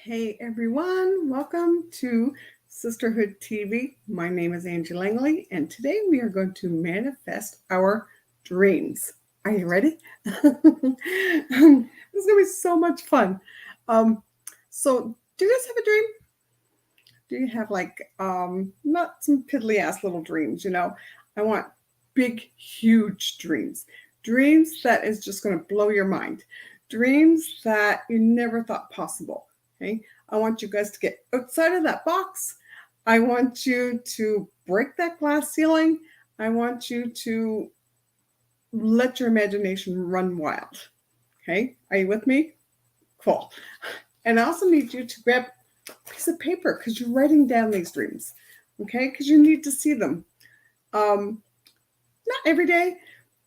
Hey everyone, welcome to Sisterhood TV. My name is Angie Langley, and today we are going to manifest our dreams. Are you ready? This is going to be so much fun. So, do you guys have a dream? Do you have not some piddly ass little dreams? I want big, huge dreams. Dreams that is just going to blow your mind. Dreams that you never thought possible. Okay. I want you guys to get outside of that box. I want you to break that glass ceiling. I want you to let your imagination run wild. Okay. Are you with me? Cool. And I also need you to grab a piece of paper because you're writing down these dreams. Okay. Because you need to see them. Not every day,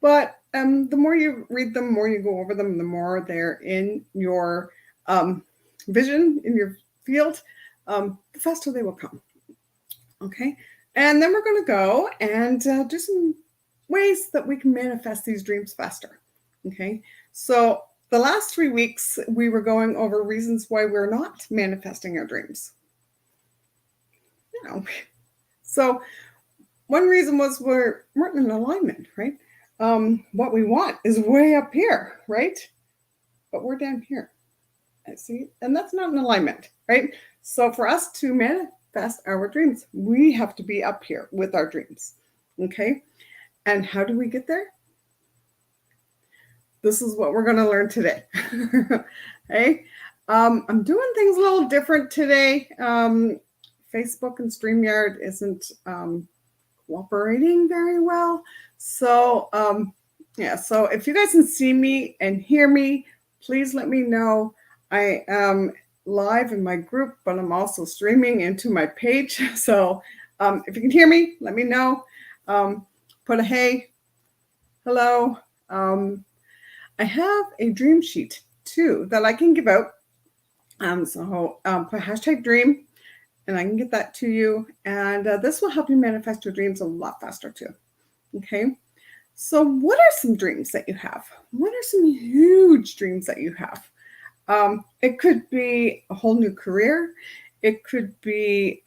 but the more you read them, the more you go over them, the more they're in your vision, in your field, the faster they will come. Okay. And then we're going to go and do some ways that we can manifest these dreams faster. Okay. So the last 3 weeks, we were going over reasons why we're not manifesting our dreams. So one reason was we're in alignment, right? What we want is way up here, right? But we're down here. See, and that's not in alignment, right? So for us to manifest our dreams, we have to be up here with our dreams. Okay. And how do we get there? This is what we're going to learn today. Okay. I'm doing things a little different today. Facebook and StreamYard isn't cooperating very well. So, so if you guys can see me and hear me, please let me know. I am live in my group, but I'm also streaming into my page. So if you can hear me, let me know. Put a hey, hello. I have a dream sheet too that I can give out. So put hashtag dream and I can get that to you. And this will help you manifest your dreams a lot faster too. Okay. So what are some dreams that you have? What are some huge dreams that you have? It could be a whole new career. It could be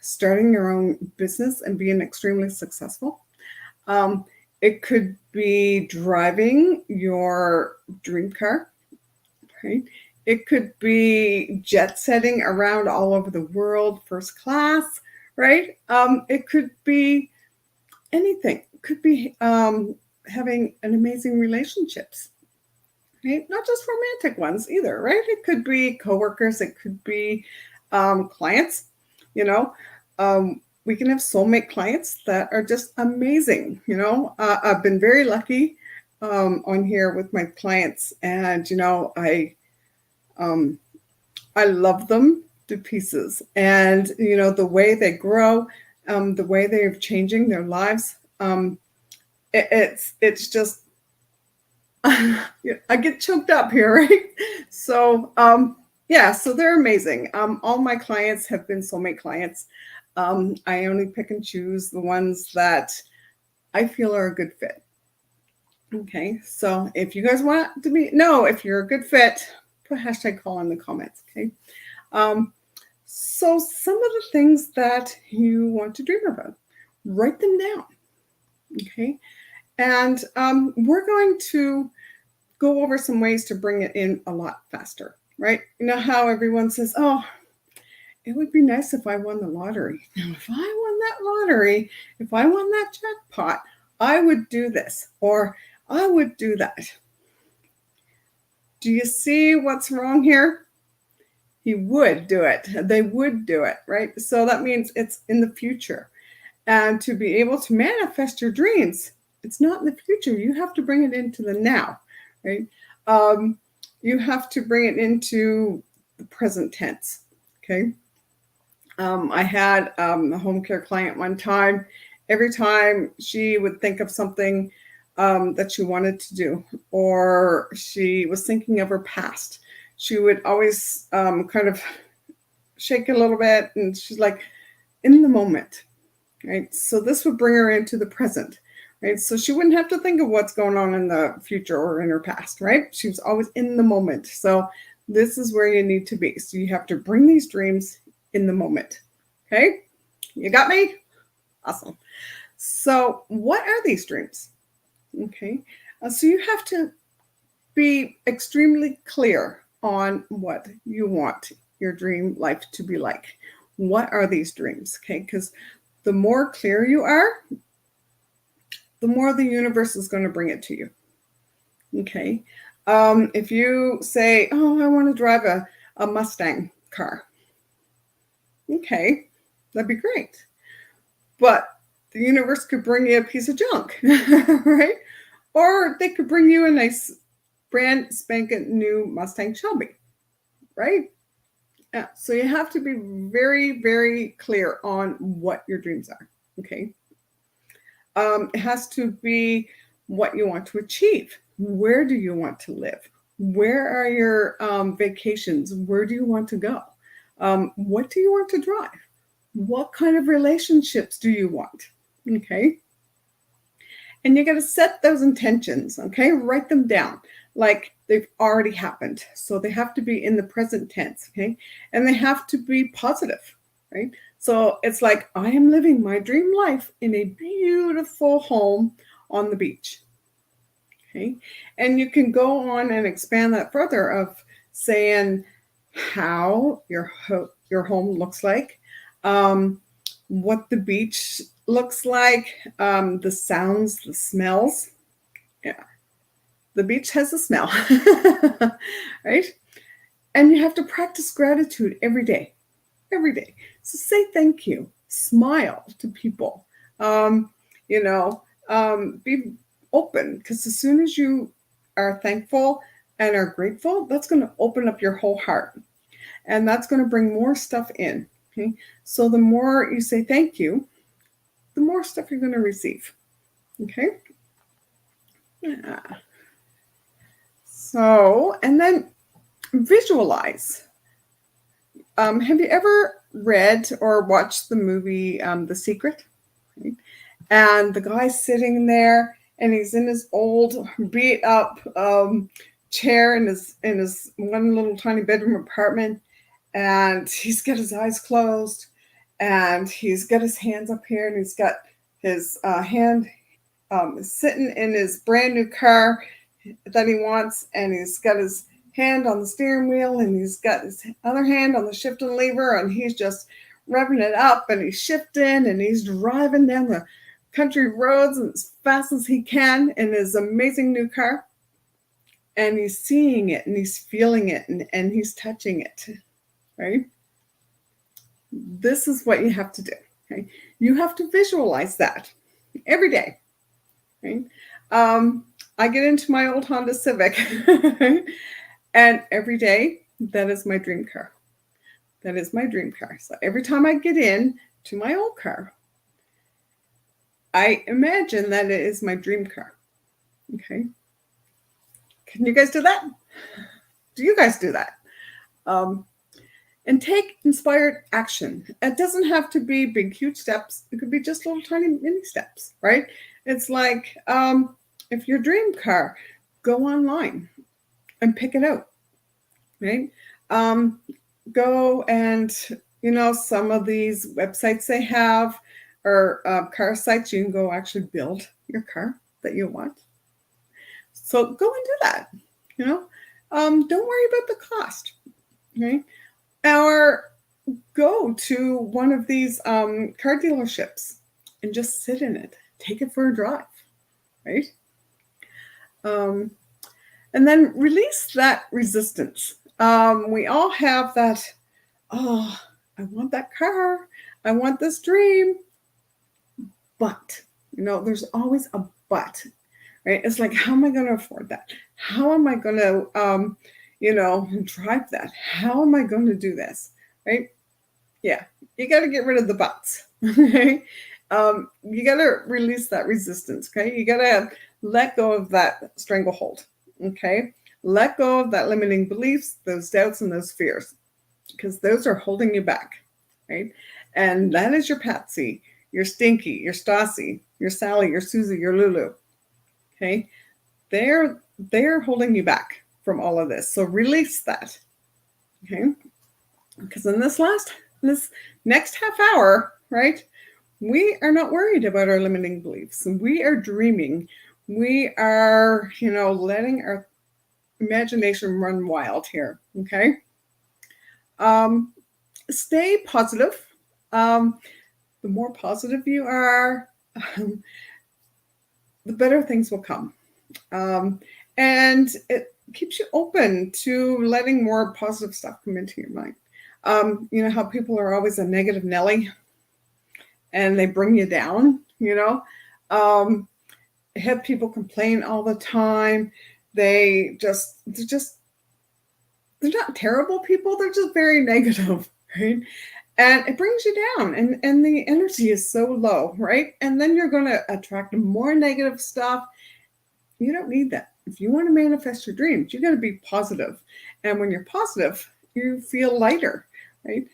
starting your own business and being extremely successful. It could be driving your dream car, right? It could be jet setting around all over the world, first class, right? It could be anything. It could be having an amazing relationships. Right? Not just romantic ones either, right? It could be coworkers, it could be clients. We can have soulmate clients that are just amazing. I've been very lucky on here with my clients, and I love them to pieces. And the way they grow, the way they're changing their lives, it's just I get choked up here, right? So, so they're amazing. All my clients have been soulmate clients. I only pick and choose the ones that I feel are a good fit. Okay, so if you guys want to know if you're a good fit, put hashtag call in the comments. Okay. So some of the things that you want to dream about, write them down. Okay. And we're going to go over some ways to bring it in a lot faster, right? You know how everyone says, oh, it would be nice if I won the lottery. Now, if I won that lottery, if I won that jackpot, I would do this or I would do that. Do you see what's wrong here? He would do it. They would do it, right? So that means it's in the future. And to be able to manifest your dreams, it's not in the future. You have to bring it into the now, right? You have to bring it into the present tense, okay? I had a home care client one time. Every time she would think of something that she wanted to do, or she was thinking of her past, she would always kind of shake a little bit, and she's like, in the moment, right? So this would bring her into the present, right? So she wouldn't have to think of what's going on in the future or in her past, right? She was always in the moment. So This is where you need to be. So you have to bring these dreams in the moment. Okay? You got me? Awesome. So, what are these dreams? Okay. So you have to be extremely clear on what you want your dream life to be like. What are these dreams? Okay. Because the more clear you are, the more the universe is going to bring it to you. Okay. If you say, oh, I want to drive a Mustang car. Okay. That'd be great. But the universe could bring you a piece of junk, right? Or they could bring you a nice brand spanking new Mustang Shelby, right? Yeah. So you have to be very, very clear on what your dreams are. Okay. It has to be what you want to achieve. Where do you want to live? Where are your vacations? Where do you want to go? What do you want to drive? What kind of relationships do you want? Okay. And you got to set those intentions. Okay. Write them down like they've already happened. So they have to be in the present tense. Okay. And they have to be positive. Right. So it's like, I am living my dream life in a beautiful home on the beach. Okay. And you can go on and expand that further of saying how your home looks like, what the beach looks like, the sounds, the smells. Yeah. The beach has a smell, right? And you have to practice gratitude every day. Every day. So say thank you, smile to people, be open, because as soon as you are thankful and are grateful, that's going to open up your whole heart, and that's going to bring more stuff in. Okay. So the more you say thank you, the more stuff you're going to receive. Okay. Yeah. So, and then visualize. Have you ever read or watched the movie The Secret? Okay. And the guy's sitting there, and he's in his old beat up chair in his one little tiny bedroom apartment, and he's got his eyes closed, and he's got his hands up here, and he's got his hand sitting in his brand new car that he wants, and he's got his hand on the steering wheel, and he's got his other hand on the shifting lever, and he's just revving it up, and he's shifting, and he's driving down the country roads as fast as he can in his amazing new car. And he's seeing it, and he's feeling it, and he's touching it, right? This is what you have to do. Okay. You have to visualize that every day. Right? I get into my old Honda Civic, and every day, that is my dream car. That is my dream car. So every time I get in to my old car, I imagine that it is my dream car. Okay. Can you guys do that? Do you guys do that? And take inspired action. It doesn't have to be big, huge steps. It could be just little tiny mini steps, right? It's like, if your dream car, go online and pick it out, right? Go and, some of these websites they have, or car sites, you can go actually build your car that you want. So go and do that, don't worry about the cost, okay? Or go to one of these car dealerships and just sit in it, take it for a drive, right? And then release that resistance. We all have that, oh, I want that car, I want this dream, but, there's always a but, right? It's like, how am I going to afford that? How am I going to, drive that? How am I going to do this, right? Yeah, you got to get rid of the buts, okay? You got to release that resistance, okay? You got to let go of that stranglehold, okay? Let go of that limiting beliefs, those doubts, and those fears, because those are holding you back, right? And that is your Patsy, your Stinky, your Stassi, your Sally, your Susie, your Lulu, okay? They're holding you back from all of this. So release that, Okay. Because in this next half hour, right, we are not worried about our limiting beliefs. We are dreaming. We are, letting our imagination run wild here. Okay. Stay positive. The more positive you are, the better things will come. And it keeps you open to letting more positive stuff come into your mind. You know how people are always a negative Nelly and they bring you down, have people complain all the time. They're not terrible people. They're just very negative, right? And it brings you down, and the energy is so low, right? And then you're going to attract more negative stuff. You don't need that. If you want to manifest your dreams, you got to be positive. And when you're positive, you feel lighter, right?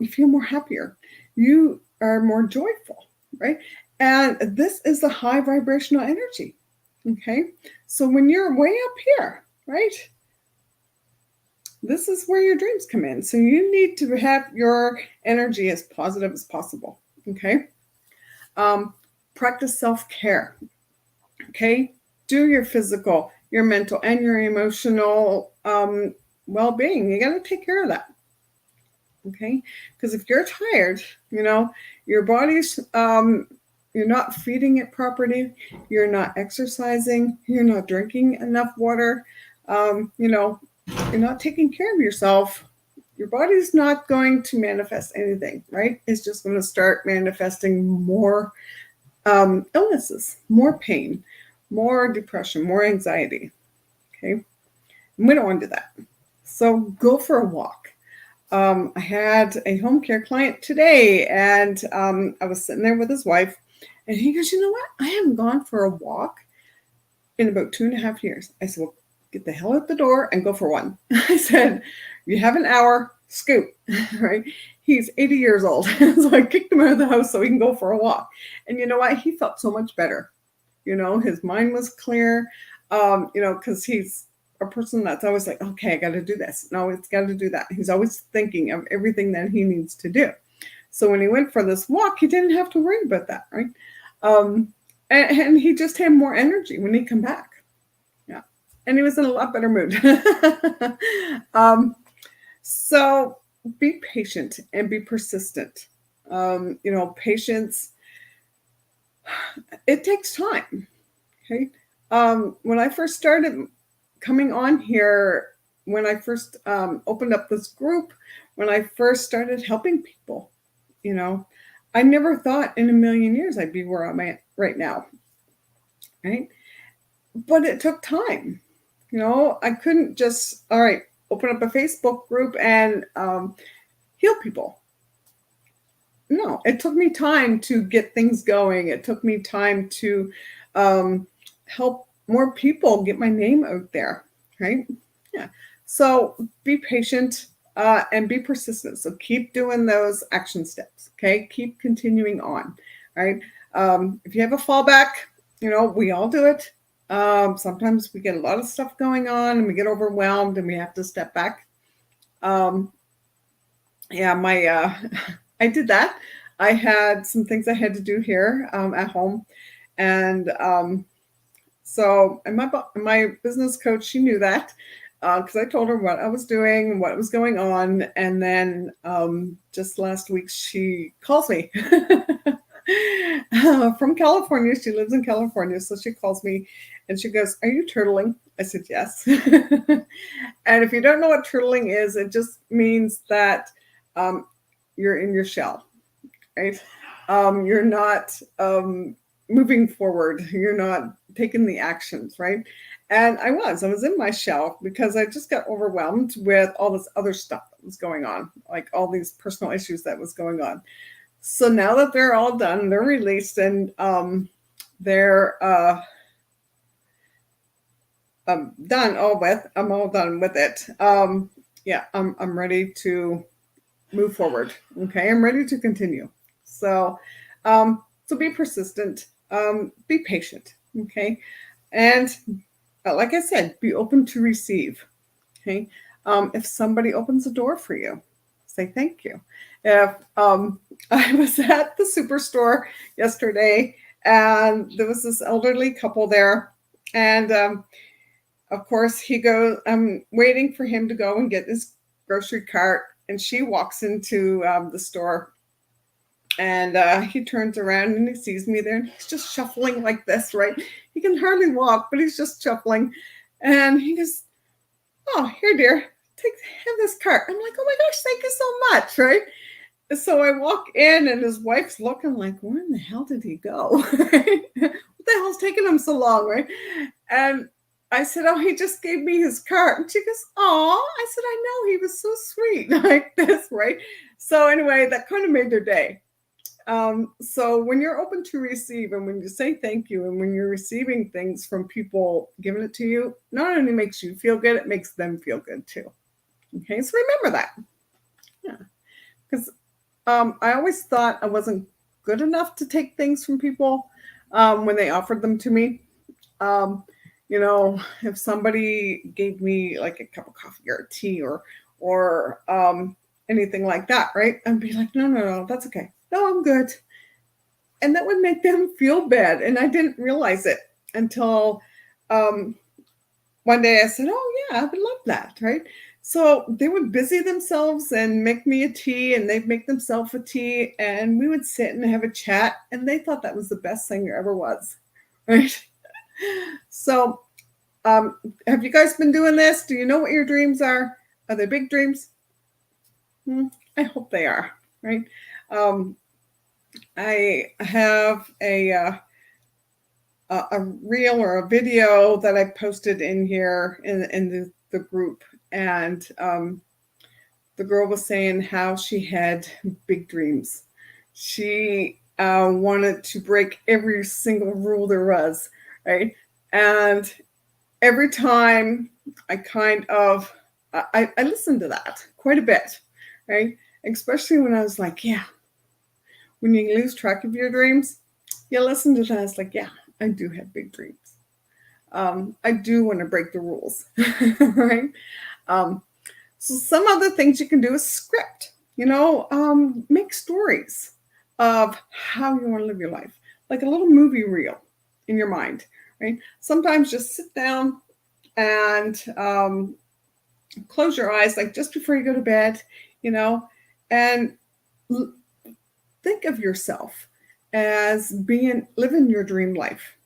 You feel more happier. You are more joyful, right? And this is the high vibrational energy. Okay. So when you're way up here, right? This is where your dreams come in. So you need to have your energy as positive as possible. Okay. Practice self-care. Okay. Do your physical, your mental, and your emotional well-being. You got to take care of that. Okay. Because if you're tired, your body's, you're not feeding it properly. You're not exercising. You're not drinking enough water. You're not taking care of yourself, your body's not going to manifest anything, right? It's just going to start manifesting more illnesses, more pain, more depression, more anxiety. Okay. And we don't want to do that. So go for a walk. I had a home care client today, and I was sitting there with his wife, and he goes, "You know what? I haven't gone for a walk in about 2.5 years." I said, "Well, get the hell out the door and go for one." I said, "You have an hour, scoot," right? He's 80 years old. So I kicked him out of the house so he can go for a walk. And you know what? He felt so much better. His mind was clear, because he's a person that's always like, okay, I got to do this. No, it's got to do that. He's always thinking of everything that he needs to do. So when he went for this walk, he didn't have to worry about that, right? And he just had more energy when he come back. Yeah. And he was in a lot better mood. So be patient and be persistent. Patience, it takes time. Okay. When I first started coming on here, when I first opened up this group, when I first started helping people, I never thought in a million years I'd be where I'm at right now. Right. But it took time. I couldn't just, all right, open up a Facebook group and heal people. No, it took me time to get things going. It took me time to help more people get my name out there, right? Yeah. So be patient and be persistent. So keep doing those action steps, okay? Keep continuing on, right? If you have a fallback, we all do it. Sometimes we get a lot of stuff going on and we get overwhelmed and we have to step back. I did that. I had some things I had to do here at home. And my business coach, she knew that because I told her what I was doing, what was going on. And then just last week, she calls me from California. She lives in California. So she calls me and she goes, "Are you turtling?" I said, "Yes." And if you don't know what turtling is, it just means that you're in your shell, right? You're not moving forward. You're not taking the actions, right? And I was in my shell because I just got overwhelmed with all this other stuff that was going on, like all these personal issues that was going on. So now that they're all done, they're released, and they're done all with. I'm all done with it. I'm ready to move forward. Okay, I'm ready to continue. So be persistent. Be patient. Okay, and like I said, be open to receive. Okay, If somebody opens a door for you, say thank you. If I was at the superstore yesterday and there was this elderly couple there, and of course he goes, I'm waiting for him to go and get his grocery cart, and she walks into the store, and he turns around and he sees me there, and he's just shuffling like this, right? He can hardly walk, but he's just shuffling. And he goes, oh, here, dear, have this cart. I'm like, oh my gosh, thank you so much, right? So I walk in, and his wife's looking like, where in the hell did he go? What the hell's taking him so long, right? And I said, oh, he just gave me his cart. And she goes, oh, I said, I know, he was so sweet, like this, right? So anyway, that kind of made their day. So when you're open to receive, and when you say thank you, and when you're receiving things from people giving it to you, not only makes you feel good, it makes them feel good too. Okay, so remember that. Yeah, because I always thought I wasn't good enough to take things from people when they offered them to me. If somebody gave me like a cup of coffee or tea or anything like that, right? I'd be like, no, that's okay. No, I'm good. And that would make them feel bad. And I didn't realize it until one day I said, oh, yeah, I would love that, right? So they would busy themselves and make me a tea, and they'd make themselves a tea, and we would sit and have a chat, and they thought that was the best thing there ever was, right? So have you guys been doing this? Do you know what your dreams are? Are they big dreams? I hope they are, right? I have a reel or a video that I posted in here in the group, and the girl was saying how she had big dreams. She wanted to break every single rule there was, right? And every time I I listened to that quite a bit, right? Especially when I was like, yeah, when you lose track of your dreams, you listen to that. It's like, yeah, I do have big dreams. I do want to break the rules, right? So some other things you can do is script, make stories of how you want to live your life, like a little movie reel in your mind, right? Sometimes just sit down and close your eyes, like just before you go to bed, and think of yourself as living your dream life,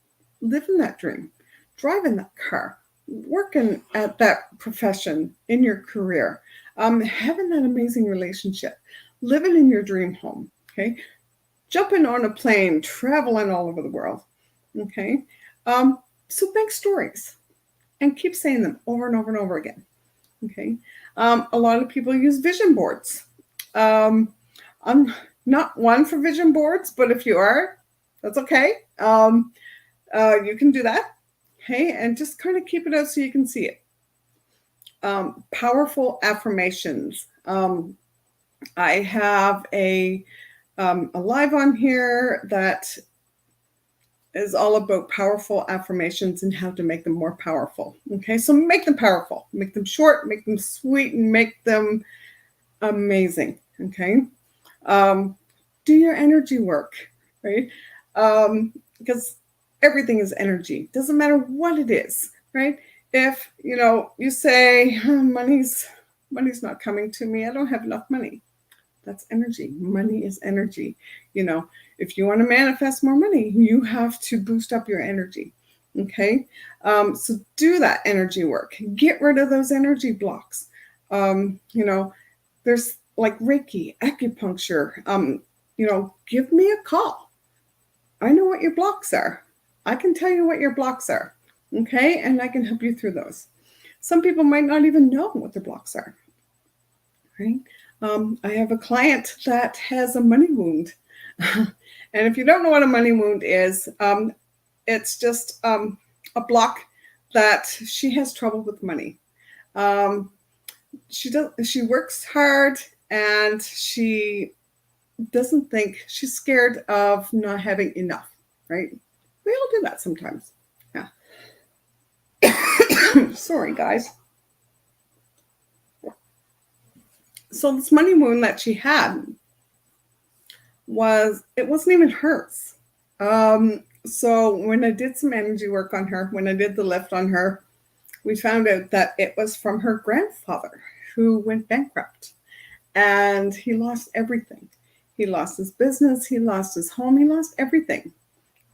living that dream, driving that car, working at that profession in your career, having that amazing relationship, living in your dream home, okay? Jumping on a plane, traveling all over the world, okay? So think stories and keep saying them over and over and over again, okay? A lot of people use vision boards. I'm not one for vision boards, but if you are, that's okay. You can do that. Okay, and just kind of keep it out so you can see it. Powerful affirmations. I have a live on here that is all about powerful affirmations and how to make them more powerful. Okay, so make them powerful, make them short, make them sweet, and make them amazing. Okay, do your energy work, right? Because everything is energy. Doesn't matter what it is, right? If you say money's not coming to me, I don't have enough money. That's energy. Money is energy. If you want to manifest more money, you have to boost up your energy. Okay, so do that energy work. Get rid of those energy blocks. There's like Reiki, acupuncture. Give me a call. I know what your blocks are. I can tell you what your blocks are, okay? And I can help you through those. Some people might not even know what their blocks are, right? I have a client that has a money wound. And if you don't know what a money wound is, it's just a block that she has trouble with money. She works hard, and she doesn't think, she's scared of not having enough, right? We all do that sometimes. Yeah. Sorry, guys. So this money wound that she had it wasn't even hers. So when I did some energy work on her, when I did the lift on her, we found out that it was from her grandfather who went bankrupt, and he lost everything. He lost his business, he lost his home, he lost everything,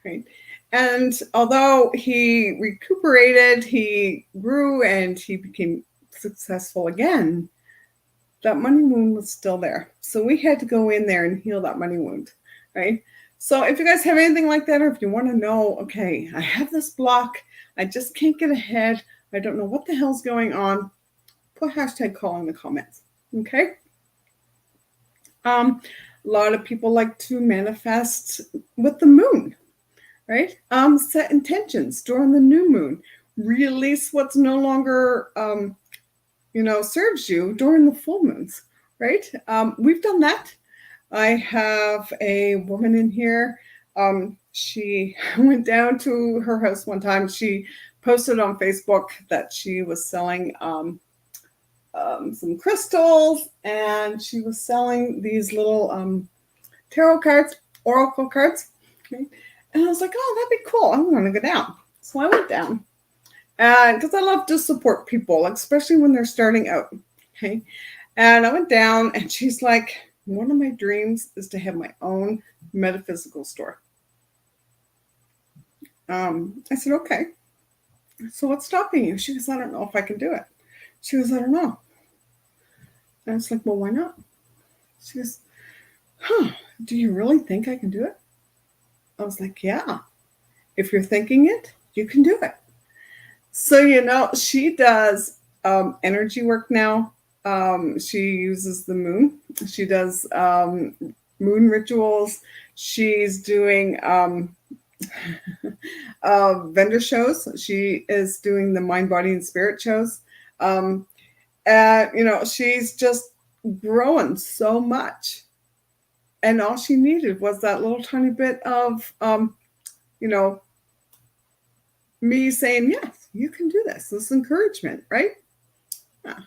right? And although he recuperated, he grew and he became successful again, that money wound was still there. So we had to go in there and heal that money wound, right? So if you guys have anything like that, or if you want to know, okay, I have this block, I just can't get ahead, I don't know what the hell's going on, put hashtag call in the comments, okay? A lot of people like to manifest with the moon, right? Set intentions during the new moon, release what's no longer serves you during the full moons, right? We've done that. I have a woman in here. She went down to her house one time. She posted on Facebook that she was selling some crystals, and she was selling these little tarot cards, oracle cards. Okay. And I was like, oh, that'd be cool. I'm going to go down. So I went down. And because I love to support people, especially when they're starting out. Okay. And I went down, and she's like, one of my dreams is to have my own metaphysical store. I said, okay. So what's stopping you? She goes, I don't know if I can do it. She goes, I don't know. And I was like, well, why not? She goes, do you really think I can do it? I was like, yeah. If you're thinking it, you can do it. So, she does energy work now. She uses the moon. She does moon rituals. She's doing vendor shows. She is doing the mind, body, and spirit shows. She's just growing so much. And all she needed was that little tiny bit of, me saying, yes, you can do this encouragement, right? Yeah.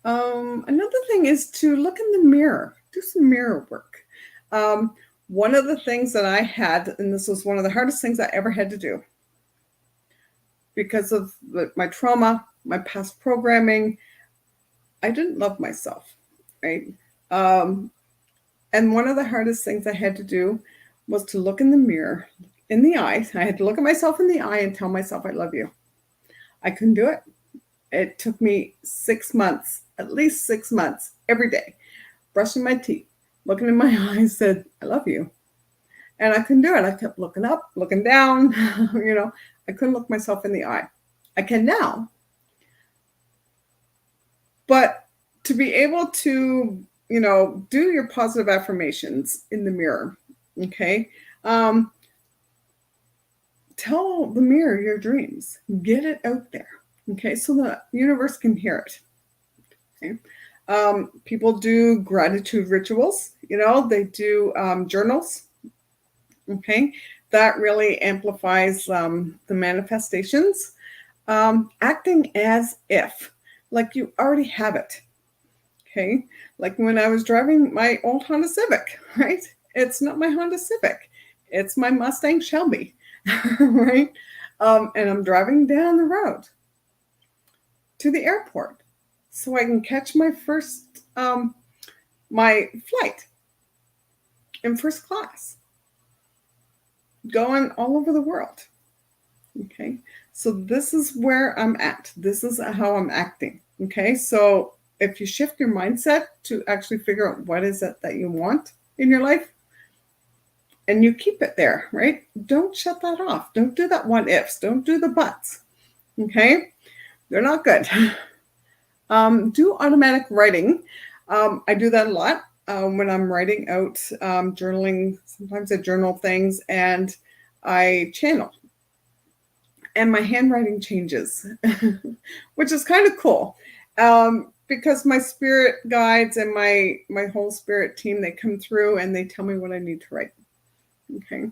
Another thing is to look in the mirror, do some mirror work. One of the things that I had, and this was one of the hardest things I ever had to do because of my trauma, my past programming, I didn't love myself, right? And one of the hardest things I had to do was to look in the mirror, in the eye. I had to look at myself in the eye and tell myself I love you. I couldn't do it. It took me 6 months, at least 6 months, every day, brushing my teeth, looking in my eyes, said, I love you. And I couldn't do it. I kept looking up, looking down, I couldn't look myself in the eye. I can now. But to be able to, do your positive affirmations in the mirror, okay? Tell the mirror your dreams. Get it out there, okay? So the universe can hear it, okay? People do gratitude rituals, they do journals, okay? That really amplifies the manifestations. Acting as if, like you already have it, okay? Like when I was driving my old Honda Civic, right? It's not my Honda Civic. It's my Mustang Shelby, right? And I'm driving down the road to the airport so I can catch my first, my flight in first class, going all over the world, okay? So this is where I'm at. This is how I'm acting, okay? So if you shift your mindset to actually figure out what is it that you want in your life, and you keep it there, right? Don't shut that off. Don't do that what ifs. Don't do the buts, okay? They're not good. Do automatic writing. I do that a lot when I'm writing out, journaling. Sometimes I journal things and I channel. And my handwriting changes, which is kind of cool. Because my spirit guides and my whole spirit team, they come through and they tell me what I need to write. Okay.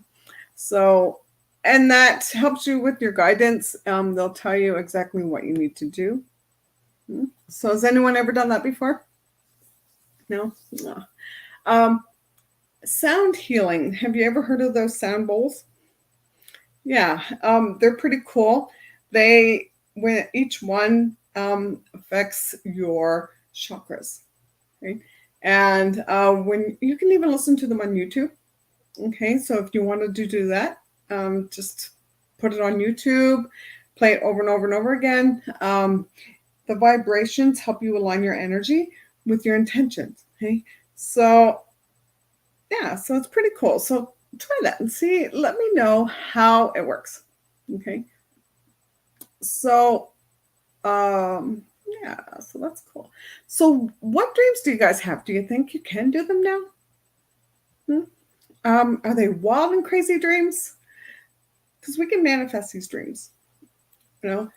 So, and that helps you with your guidance. They'll tell you exactly what you need to do. So has anyone ever done that before? No? No. Um, Sound healing. Have you ever heard of those sound bowls? Yeah, they're pretty cool. When each one affects your chakras, right? And when you can even listen to them on YouTube. Okay, so if you wanted to do that, just put it on YouTube, play it over and over and over again. The vibrations help you align your energy with your intentions. Okay, so yeah, so it's pretty cool. So try that and see. Let me know how it works. Okay, so yeah, so that's cool. So what dreams do you guys have? Do you think you can do them now? Hmm? Are they wild and crazy dreams? Because we can manifest these dreams. You know,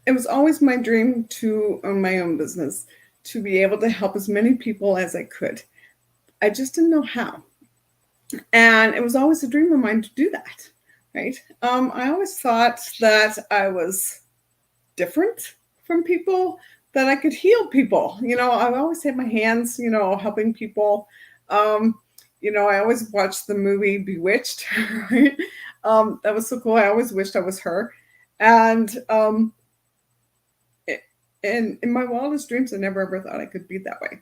it was always my dream to own my own business, to be able to help as many people as I could. I just didn't know how. And it was always a dream of mine to do that, right? I always thought that I was different from people, that I could heal people. I always had my hands, helping people. Um, I always watched the movie Bewitched, right? That was so cool. I always wished I was her. And in my wildest dreams, I never ever thought I could be that way.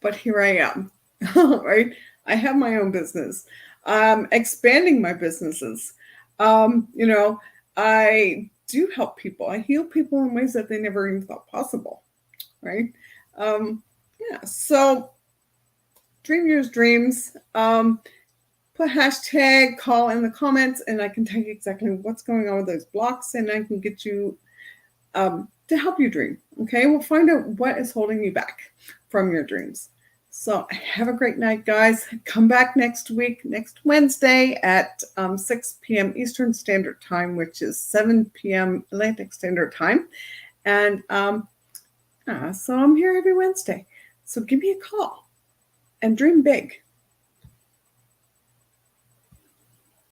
But here I am, right? I have my own business, expanding my businesses. You know, I do help people. I heal people in ways that they never even thought possible, right? Yeah. So dream your dreams. Put hashtag call in the comments, and I can tell you exactly what's going on with those blocks, and I can get you to help you dream. Okay, we'll find out what is holding you back from your dreams. So have a great night, guys. Come back next week, next Wednesday at 6 p.m. Eastern Standard Time, which is 7 p.m. Atlantic Standard Time. And so I'm here every Wednesday. So give me a call and dream big.